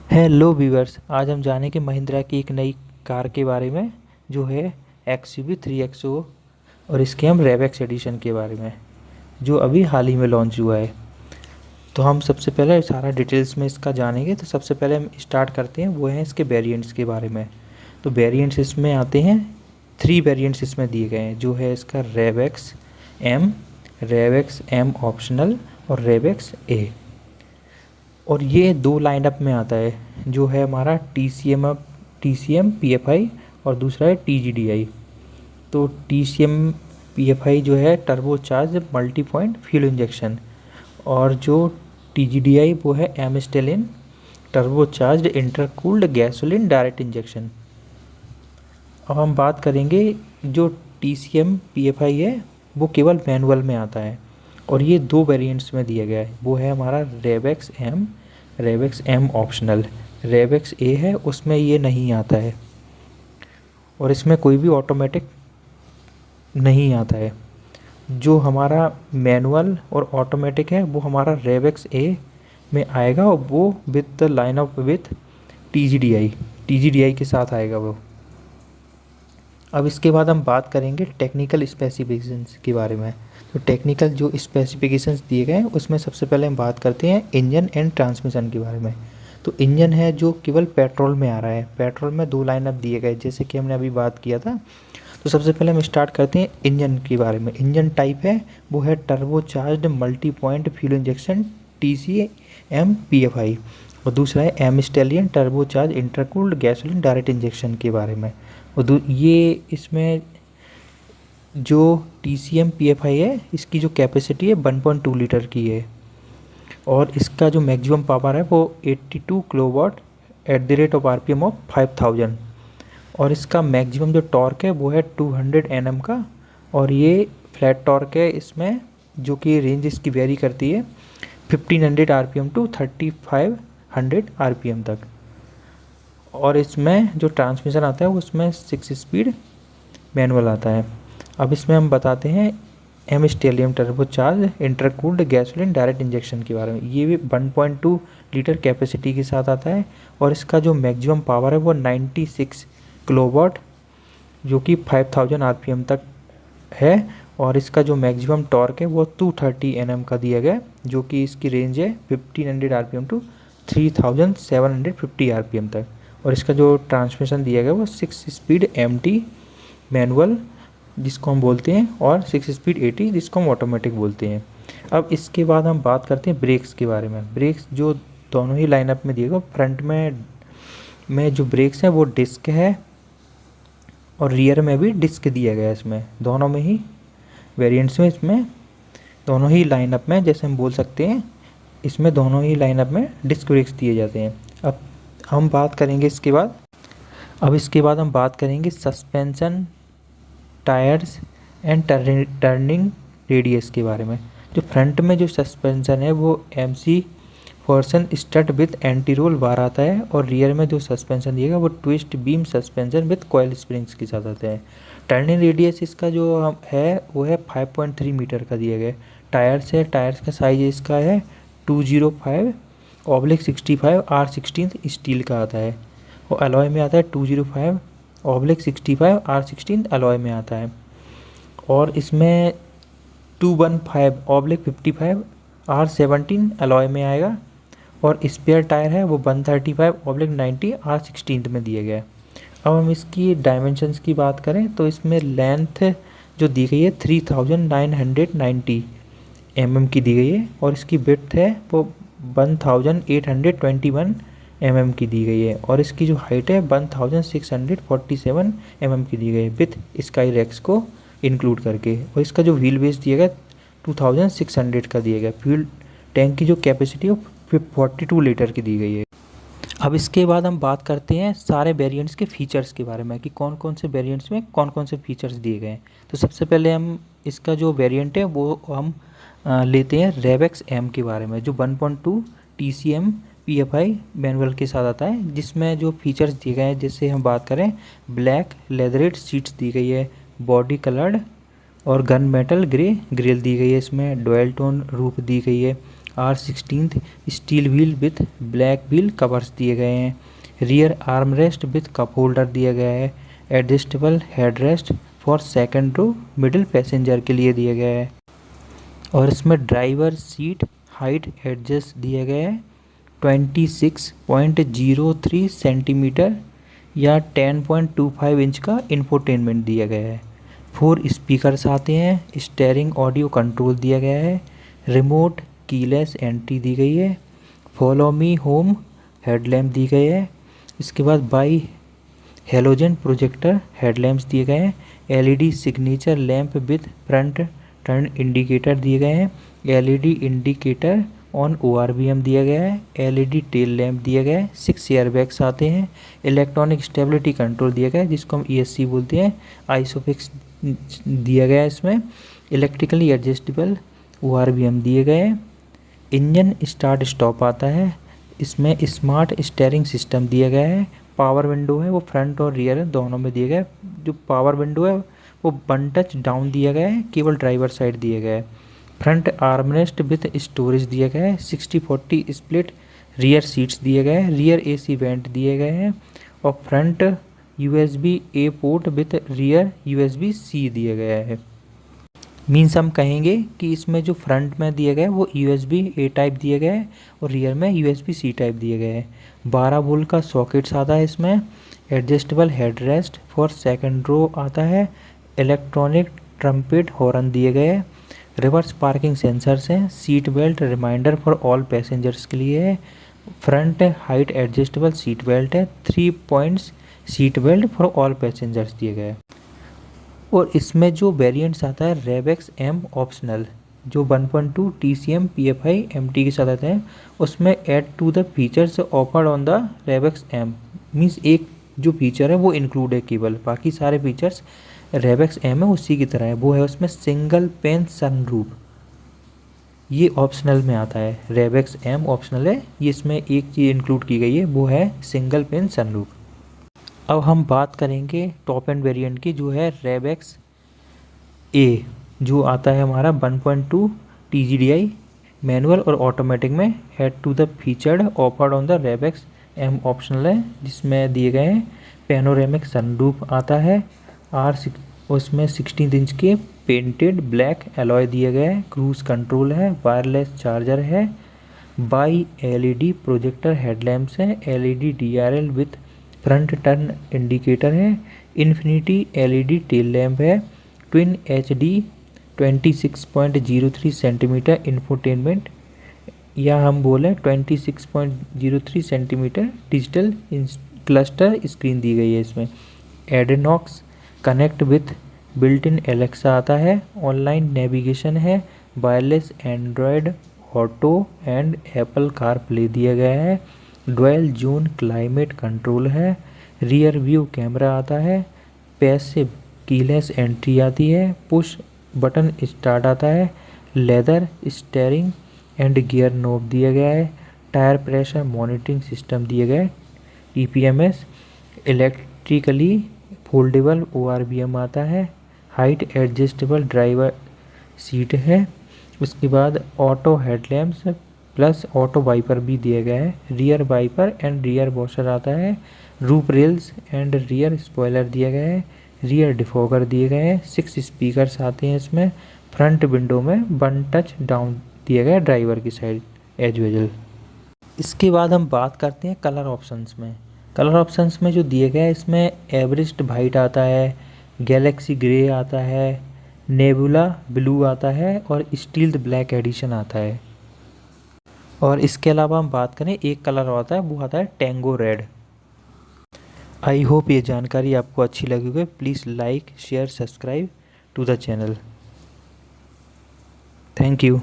Hello viewers, आज हम जानेंगे महिंद्रा की एक नई कार के बारे में जो है एक्सयूवी 3XO और इसके हम रेवेक्स एडिशन के बारे में जो अभी हाल ही में लॉन्च हुआ है। तो हम सबसे पहले सारा डिटेल्स में इसका जानेंगे। तो सबसे पहले हम स्टार्ट करते हैं, वो हैं इसके वेरिएंट्स के बारे में। तो वेरिएंट्स इसमें आते हैं, 3 वेरिएंट्स इसमें दिए गए हैं, जो है इसका रेवेक्स एम ऑप्शनल और रेवेक्स ए। और ये 2 लाइनअप में आता है, जो है हमारा टी सी एम PFI और दूसरा है TGDI। तो TCM PFI जो है turbo charge multi point fuel injection, और जो TGDI वो है mStallion turbo charge intercooled gasoline direct injection. अब हम बात करेंगे, जो TCM PFI है वो केवल मैनुअल में आता है और ये 2 वेरिएंट्स में दिया गया है। वो है हमारा रेवेक्स एम ऑप्शनल। रेवेक्स ए है, उसमें ये नहीं आता है और इसमें कोई भी ऑटोमेटिक नहीं आता है। जो हमारा मैनुअल और ऑटोमेटिक है वो हमारा रेवेक्स ए में आएगा, और वो with the line up with TGDI के साथ आएगा वो। अब इसके बाद हम बात करेंगे टेक्निकल स्पेसिफिकेशंस के बारे में। तो टेक्निकल जो स्पेसिफिकेशंस दिए गए हैं उसमें सबसे पहले हम बात करते हैं इंजन एंड ट्रांसमिशन के बारे में। तो इंजन है जो केवल पेट्रोल में आ रहा है। पेट्रोल में 2 लाइनअप दिए गए, जैसे कि हमने अभी बात किया था। तो सबसे पहले हम स्टार्ट करते हैं इंजन के बारे में। इंजन टाइप है वो है turbo charge multi point fuel injection TCM PFI, और दूसरा है mStallion turbo charge intercooled gasoline direct injection के बारे में। और ये इसमें जो TCM PFI है इसकी जो कैपेसिटी है 1.2 लीटर की है, और इसका जो मैक्सिमम पावर है वो 82 kilowatt at the rate of RPM of 5000, और इसका मैक्सिमम जो टॉर्क है वो है 200 Nm का, और ये फ्लैट टॉर्क है इसमें, जो कि रेंज इसकी वेरी करती है 1500 RPM टू 3500 RPM तक। और इसमें जो ट्रांसमिशन आता है उसमें 6 स्पीड मैनुअल आता है। अब इसमें हम बताते हैं mStallion turbo charge intercooled gasoline direct injection के बारे में। ये भी 1.2 लीटर कैपेसिटी के साथ आता है, और इसका जो मैक्सिमम पावर है वो 96 किलोवाट, जो कि 5000 RPM तक है, और इसका जो मैक्सिमम टॉर्क है वो 230 Nm का दिया गया, जो कि इसकी रेंज है 1500 RPM टू 3750 RPM तक। और इसका जो ट्रांसमिशन दिया गया वो 6 स्पीड MT मैनुअल जिसको हम बोलते हैं, और 6 स्पीड AT जिसको हम ऑटोमेटिक बोलते हैं। अब इसके बाद हम बात करते हैं ब्रेक्स के बारे में। ब्रेक्स जो दोनों ही लाइनअप में दिए गए, फ्रंट में जो ब्रेक्स है वो डिस्क है, और रियर में भी डिस्क दिया गया है। इसमें दोनों में ही वेरिएंट्स में, इसमें दोनों ही लाइनअप में, जैसे हम बोल सकते हैं इसमें दोनों ही लाइनअप में डिस्क ब्रेक्स दिए जाते हैं। अब हम बात करेंगे इसके बाद हम बात करेंगे suspension, tyres and turning radius के बारे में। जो फ्रंट में जो सस्पेंशन है वो MC Pherson strut with anti roll bar आता है, और रियर में जो सस्पेंशन दिएगा वो twist beam suspension with coil springs के साथ आता है। टर्निंग रेडियस इसका जो है वो है 5.3 मीटर का दिया गया है। टायर्स का साइज इसका है 205/65 R16 स्टील का आता है, और अलॉय में आता है 205/65 R16 अलॉय में आता है, और इसमें 215/55 R17 अलॉय में आएगा, और स्पेयर टायर है वो 135/90 R16 में दिया गया है। अब हम इसकी डायमेंशंस की बात करें तो इसमें लेंथ जो दी गई है 3990 mm की दी गई है, और इसकी विड्थ है वो 1821 mm की दी गई है, और इसकी जो हाइट है 1647 mm की दी गई है विथ स्काई रैक्स को इंक्लूड करके, और इसका जो व्हील बेस दिया गया 2600 का दिया गया। फ्यूल टैंक की जो कैपेसिटी है 42 लीटर की दी गई है। अब इसके बाद हम बात करते हैं सारे वेरिएंट्स के फीचर्स के बारे में, कि कौन कौन से वेरिएंट्स में कौन कौन से फीचर्स दिए गए हैं। तो सबसे पहले हम इसका जो वेरिएंट है वो हम लेते हैं रेवेक्स एम के बारे में, जो 1.2 TCM PFI मैनुअल के साथ आता है, जिसमें जो फीचर्स दिए गए हैं, जैसे हम बात करें ब्लैक लेदरेट सीट्स दी गई है, बॉडी कलर्ड और गन मेटल ग्रे ग्रिल दी गई है, इसमें डुअल टोन रूफ दी गई है, R16 steel wheel with black wheel covers दिए गए हैं। Rear arm rest with cup holder दिया गया है। Adjustable head rest for second row middle passenger के लिए दिया गया है। और इसमें ड्राइवर सीट हाइट एडजस्ट दिया गया है 26.03 सेंटीमीटर या 10.25 इंच का इंफोटेनमेंट दिया गया है। 4 स्पीकर्स आते हैं। स्टीयरिंग ऑडियो कंट्रोल दिया गया है। रिमोट कीलेस एंट्री दी गई है। फॉलो मी होम हेडलैम्प दी गई है। इसके बाद बाई हेलोजन प्रोजेक्टर हेडलैम्प्स दिए गए हैं। LED signature lamp with front turn indicator दिए गए हैं। एलईडी इंडिकेटर ऑन ORVM दिया गया है। एलईडी टेल लैंप दिया गया है। 6 एयरबैग्स आते हैं। इलेक्ट्रॉनिक स्टेबिलिटी कंट्रोल दिया गया है जिसको हम ESC बोलते हैं। आइसोफिक्स दिया गया है इसमें। इलेक्ट्रिकली एडजस्टेबल ORVM दिए गए हैं। इंजन स्टार्ट स्टॉप आता है। इसमें स्मार्ट स्टीयरिंग सिस्टम दिया गया है। पावर विंडो है वो फ्रंट और रियर दोनों में दिया गया है। जो पावर विंडो है वो 1 टच डाउन दिया गया है, केवल ड्राइवर साइड दिया गया है। फ्रंट आर्मरेस्ट विथ स्टोरेज दिया गया है। 60-40 स्प्लिट रियर सीट्स दिए गए हैं। रियर AC वेंट दिए गए हैं और front USB-A port with rear USB-C दिया गया है। मीन्स हम कहेंगे कि इसमें जो फ्रंट में दिया गया है वो USB-A टाइप दिया गया है और रियर में USB-C टाइप दिया गया है। 12 वोल्ट का सॉकेट्स आता है इसमें। Adjustable head rest for second row आता है। इलेक्ट्रॉनिक ट्रम्पेट हॉर्न दिए गए हैं। रिवर्स पार्किंग सेंसर्स हैं। Seat belt reminder for all passengers के लिए है। Front height adjustable seat belt है। 3 points seat belt for all passengers दिए गए हैं। और इसमें जो वेरिएंट्स आता है रेवेक्स M ऑप्शनल जो 1.2 TCM PFI MT के साथ आता है उसमें add to the features offered on the REVX M means एक जो फीचर है वो इंक्लूड है केवल, बाकी सारे फीचर्स रेवेक्स M है उसी की तरह है। वो है उसमें सिंगल पेन सनरूफ, ये ऑप्शनल में आता है। रेवेक्स M ऑप्शनल है, ये इसमें एक चीज़ इंक्लूड की गई है वो है सिंगल पेन सनरूफ। अब हम बात करेंगे टॉप एंड वेरिएंट की जो है रेवेक्स A जो आता है हमारा 1.2 TGDI मैनुअल और ऑटोमेटिक में। Add to the featured offered on the REVX M optional है जिसमें दिए गए हैं पैनोरेमिक सनरूफ आता है। उसमें 16 इंच के पेंटेड ब्लैक एलॉय दिए गए हैं। क्रूज कंट्रोल है। वायरलेस चार्जर है। बाई LED प्रोजेक्टर हेडलैम्प्स हैं। LED DRL with front turn indicator है। इन्फिनिटी LED टेल लैम्प है। ट्विन HD 26.03 सेंटीमीटर इंफोटेनमेंट या हम बोले 26.03 सेंटीमीटर डिजिटल क्लस्टर स्क्रीन दी गई है इसमें। AdrenoX connect with built in Alexa आता है। ऑनलाइन नेविगेशन है। Wireless Android auto and Apple CarPlay दिया गया है। डुअल जोन क्लाइमेट कंट्रोल है। रियर व्यू कैमरा आता है। पैसिव कीलेस एंट्री आती है। पुश बटन स्टार्ट आता है। Leather steering and gear knob दिया गया है। टायर प्रेशर मॉनिटरिंग सिस्टम दिया गया है TPMS। इलेक्ट्रिकली फोल्डेबल ORVM आता है। हाइट एडजस्टेबल ड्राइवर सीट है। उसके बाद auto headlamps plus auto wiper भी दिया गया है। Rear wiper and rear washer आता है। Roof rails and rear spoiler दिया गया है। रियर डिफॉगर दिए गए हैं। 6 स्पीकर्स आते हैं इसमें। फ्रंट विंडो में 1 टच डाउन दिया गया है ड्राइवर की साइड एज यूजुअल। इसके बाद हम बात करते हैं कलर ऑप्शंस में। कलर ऑप्शंस में जो दिए गए हैं इसमें एवरेस्ट वाइट आता है, गैलेक्सी ग्रे आता है, नेबुला ब्लू आता है और स्टील्ड ब्लैक एडिशन आता है। और इसके अलावा हम बात करें एक कलर आता है वो आता है टैंगो रेड। आई होप ये जानकारी आपको अच्छी लगी होगी। Please like share subscribe to the channel. Thank you.